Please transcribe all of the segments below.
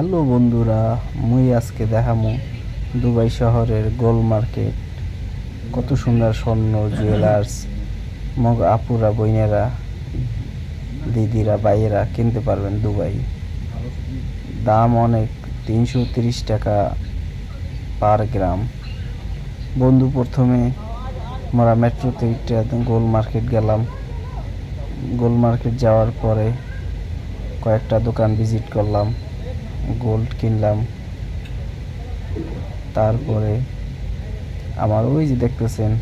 Hello বন্ধুরা, মুই আজকে দেখামু দুবাই শহরের গোল মার্কেট। কত সুন্দর স্বর্ণ জুয়েলার্স মগ আপুরা বইনেরা দিদিরা ভাইয়েরা কিনতে পারবেন দুবাই। দাম অনেক, 330 টাকা পার গ্রাম। বন্ধু প্রথমে আমরা মেট্রোতে গোল মার্কেট গেলাম। গোল মার্কেট যাওয়ার পরে কয়েকটা দোকান ভিজিট করলাম, গোল্ড কিনলাম। তারপরে আমার ওই যে দেখতেছেন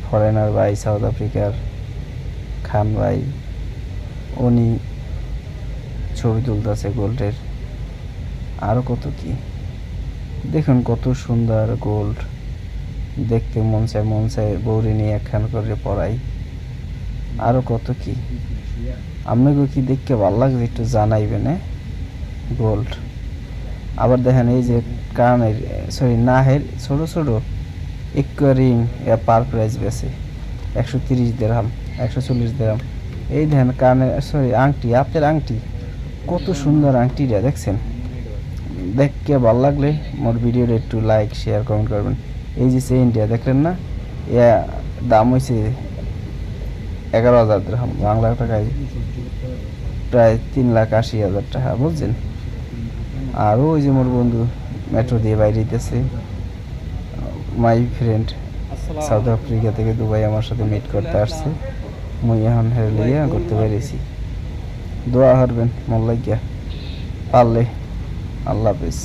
ফরেনার ভাই, সাউথ আফ্রিকার খান ভাই, উনি ছবি তুলতেছে গোল্ডের। আরও কত কি দেখুন, কত সুন্দর গোল্ড, দেখতে মন চায় বৌরি নিয়ে একখান করে পড়াই। আরও কত কি আপনাকে কি দেখতে ভালো লাগছে একটু জানাইবেন। গোল্ড আবার দেখেন, এই যে কানের নাহের ছোট ছোট রিং পার প্রাইস বেছে 130 দিরহাম, 140 দিরহাম। এই দেখেন কানের আংটি, হাতের আংটি, কত সুন্দর আংটিটা দেখছেন। দেখতে ভালো লাগলে মোর ভিডিওটা একটু লাইক শেয়ার কমেন্ট করবেন। এই যে চেইনটা দেখলেন না, এ দাম হয়েছে 11,000 দিরহাম, বাংলা টাকায় প্রায় 3,80,000 টাকা, বুঝছেন। আর ওই যে মোর বন্ধু মেট্রো দিয়ে বাইরে দিতেছে, মাই ফ্রেন্ড সাউথ আফ্রিকা থেকে দুবাই আমার সাথে মিট করতে আসছে। মুই এখন হেলিয়া করতে পেরেছি। দোয়া করবেন মোর লাগিয়া পারলে। আল্লাহ হাফেজ।